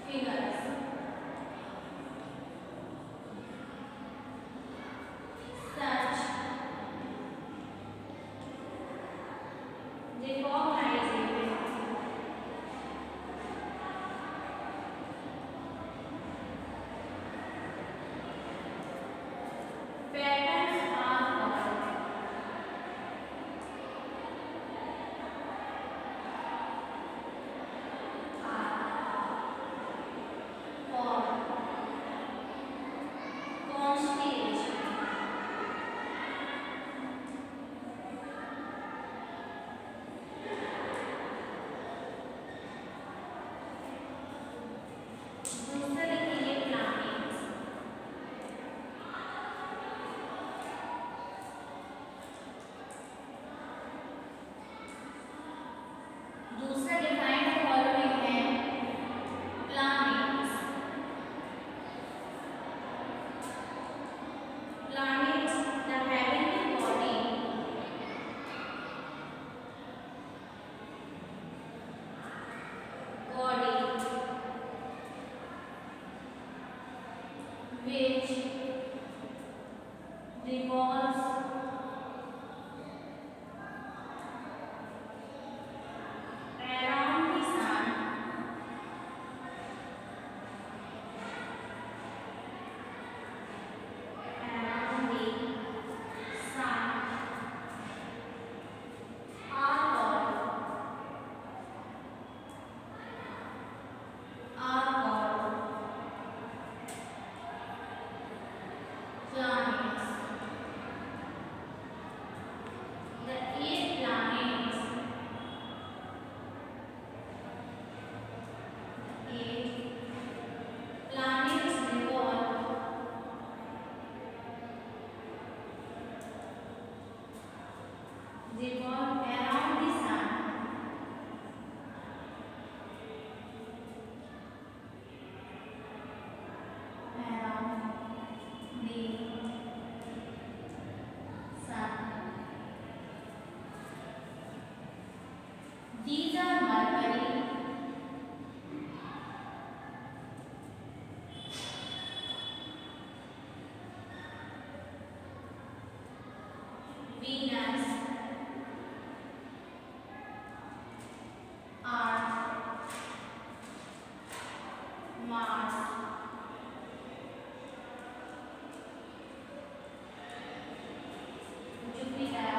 figures. Such recognizable patterns called constellation. दूसरे के लिए planets. दूसरा डिफाइंड फॉलोइंग है planets. Planets, the heavenly body which revolves around the sun around the sun are called planets. The eight planets, revolve around the sun around the sun. These are Mercury, Venus, Earth, Mars, Jupiter,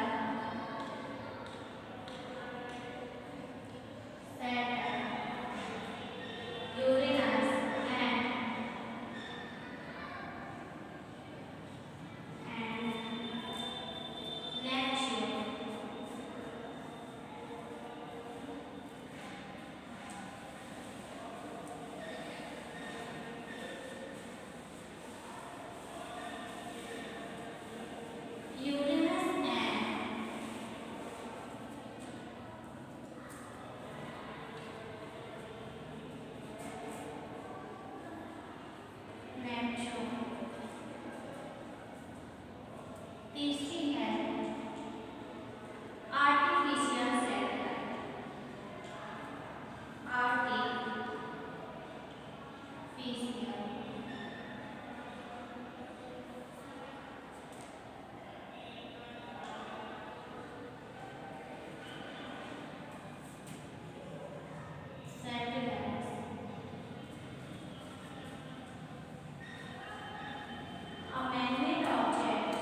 Saturn, Uranus, and Neptune. Uranus and Neptune. तीसरी है artificial satellite. Artificial satellites, a man-made object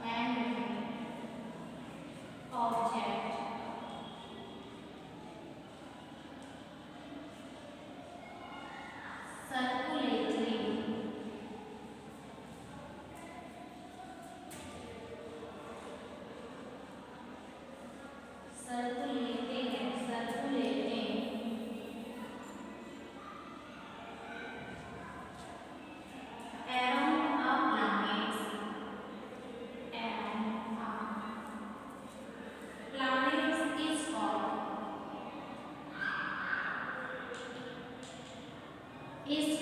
man-made object circulating around a planet and planet is called its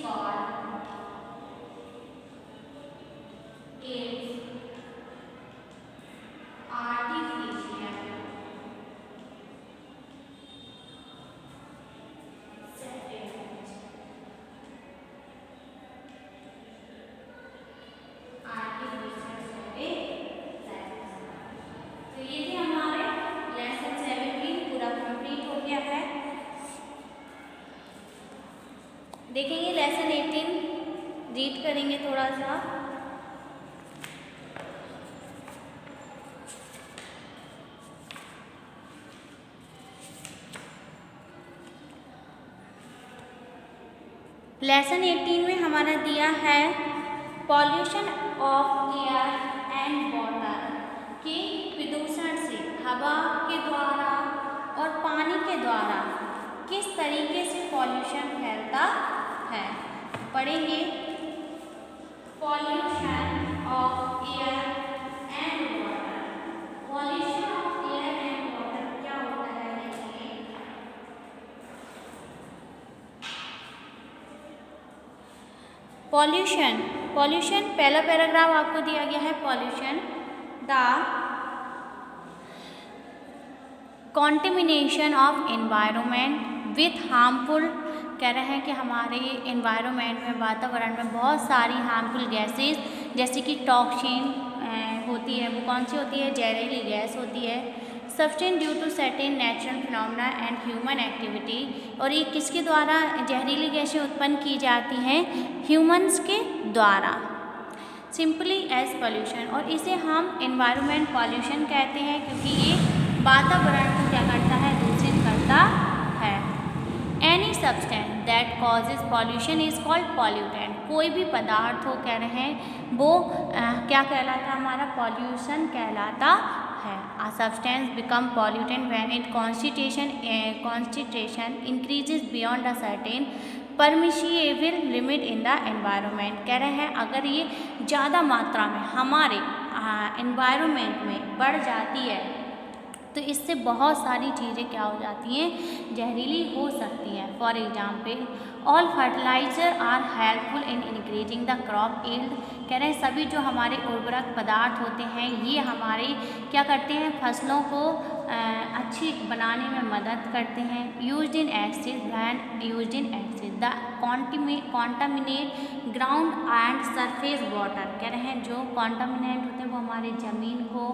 artificial देखेंगे lesson 18, read करेंगे थोड़ा सा। Lesson 18 में हमारा दिया है pollution of air and water, कि प्रदूषण से हवा के द्वारा और पानी के द्वारा किस तरीके से पॉल्यूशन फैलता है। पढ़ेंगे pollution of air and water. Pollution of air and water क्या होता है देखिए। पॉल्यूशन पहला पैराग्राफ आपको दिया गया है। Pollution the contamination of environment with harmful, कह रहे हैं कि हमारे एनवायरनमेंट में, वातावरण में बहुत सारी हार्मफुल गैसेस जैसे कि टॉक्सिन होती है, वो कौन सी होती है, जहरीली गैस होती है। Substance due to certain natural phenomena and human activity, और ये किसके द्वारा जहरीली गैसें उत्पन्न की जाती हैं, ह्यूमंस के द्वारा। सिंपली एज पॉल्यूशन, और इसे हम एनवायरनमेंट पॉल्यूशन कहते हैं क्योंकि ये वातावरण को क्या करता है, दूषित करता है। Any substance that causes pollution is called pollutant. कोई भी पदार्थ हो, कह रहे हैं वो क्या कहलाता है, हमारा पॉल्यूशन कहलाता है। A substance become pollutant when its concentration increases beyond a certain permissible limit in the environment। कह रहे हैं अगर ये ज़्यादा मात्रा में हमारे environment में बढ़ जाती है तो इससे बहुत सारी चीज़ें क्या हो जाती हैं, जहरीली हो सकती हैं। For example all fertilizer are helpful in increasing the crop yield. कह रहे हैं सभी जो हमारे उर्वरक पदार्थ होते हैं ये हमारे क्या करते हैं, फसलों को अच्छी बनाने में मदद करते हैं। Used in excess brand used in excess the contaminate ground and surface water. कह रहे हैं जो कॉन्टामिनेंट होते हैं वो हमारे ज़मीन को,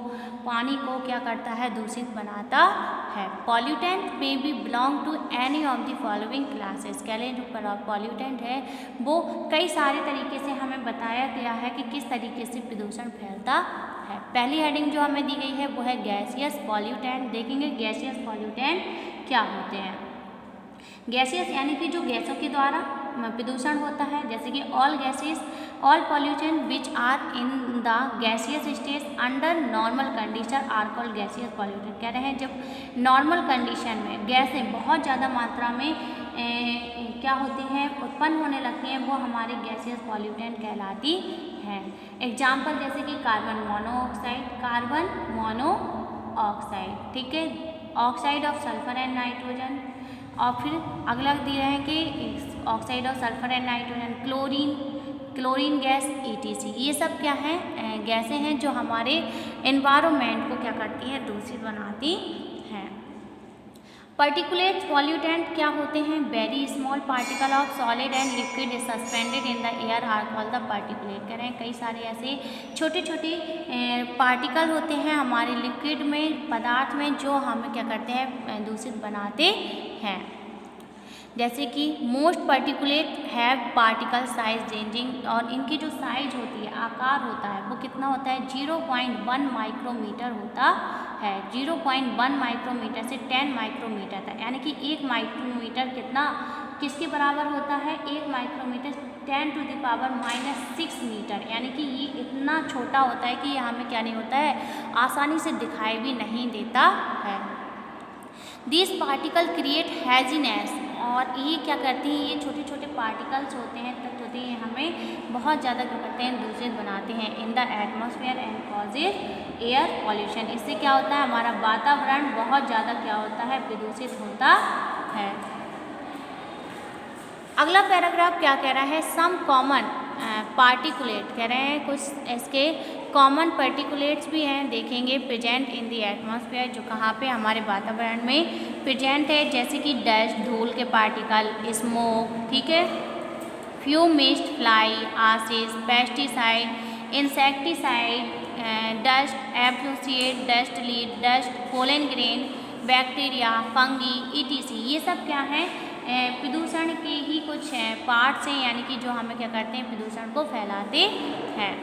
पानी को क्या करता है, दूषित बनाता है। पॉल्यूटेंट में भी belong to any of the following classes. कह रहे हैं जो पॉल्यूटेंट है वो कई सारे तरीके से हमें बताया गया है कि किस तरीके से प्रदूषण फैलता है। पहली हेडिंग जो हमें दी गई है वो है गैसियस पॉल्यूटेंट। देखेंगे गैसियस पॉल्यूटेंट क्या होते हैं। गैसियस यानी कि जो गैसों के द्वारा प्रदूषण होता है, जैसे कि all gases all pollution which are in the gaseous stage under normal condition are called gaseous pollutant. कह रहे हैं जब नॉर्मल कंडीशन में गैसें बहुत ज़्यादा मात्रा में क्या होती हैं, उत्पन्न होने लगती हैं, वो हमारे गैसियस पॉल्यूटेंट कहलाती हैं। एग्जाम्पल जैसे कि कार्बन मोनोऑक्साइड, ठीक है, oxide of sulphur and nitrogen. और फिर अगला दिए हैं कि oxide of sulphur and nitrogen, chlorine gas ETC। ये सब क्या है, गैसें हैं जो हमारे एनवायरनमेंट को क्या करती हैं, दूषित बनाती हैं। पार्टिकुलेट पॉल्यूटेंट क्या होते हैं, very small particle of solid and liquid suspended in the air are called the particulate. कह रहे हैं कई सारे ऐसे छोटे छोटे पार्टिकल होते हैं हमारे लिक्विड में, पदार्थ में, जो हमें क्या करते हैं, दूषित बनाते हैं। जैसे कि most particulate have particle size ranging, और इनकी जो साइज होती है, आकार होता है, वो कितना होता है, 0.1 माइक्रोमीटर होता है। 0.1 माइक्रोमीटर से 10 माइक्रोमीटर तक, यानी कि 1 माइक्रोमीटर कितना किसके बराबर होता है, 1 माइक्रोमीटर 10⁻⁻⁶ मीटर, यानी कि ये इतना छोटा होता है कि ये हमें क्या नहीं होता है, आसानी से दिखाई भी नहीं देता है। दिस पार्टिकल क्रिएट हैजीनेस, और ये क्या करती हैं, ये छोटे छोटे पार्टिकल्स होते हैं, तत्व होते हैं, हमें बहुत ज़्यादा क्या करते हैं, दूषित बनाते हैं in the atmosphere and causes air pollution. इससे क्या होता है, हमारा वातावरण बहुत ज़्यादा क्या होता है, प्रदूषित होता है। अगला पैराग्राफ क्या कह रहा है, सम कॉमन पार्टिकुलेट, कह रहे हैं कुछ इसके कॉमन पार्टिकुलेट्स भी हैं, देखेंगे प्रेजेंट इन द एटमॉस्फेयर, जो कहाँ पे हमारे वातावरण में प्रेजेंट है, जैसे कि डस्ट, धूल के पार्टिकल, स्मोक, ठीक है, fume mist fly, ashes, pesticide, insecticide, dust एफोसिएट, dust lead, dust pollen grain, bacteria, fungi ETC। ये सब क्या है, प्रदूषण के ही कुछ पार्ट्स हैं, यानी कि जो हमें क्या करते हैं, प्रदूषण को फैलाते हैं।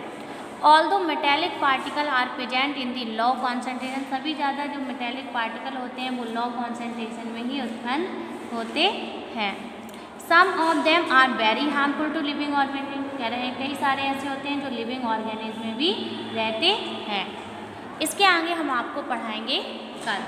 Although metallic particle are present in the low concentration, सभी ज़्यादा जो मेटेलिक पार्टिकल होते हैं वो लो कॉन्सेंट्रेशन में ही उत्पन्न होते हैं। Some of them are very harmful to living organism, कह रहे हैं कई सारे ऐसे होते हैं जो लिविंग ऑर्गेनिज्म में भी रहते हैं। इसके आगे हम आपको पढ़ाएंगे कल।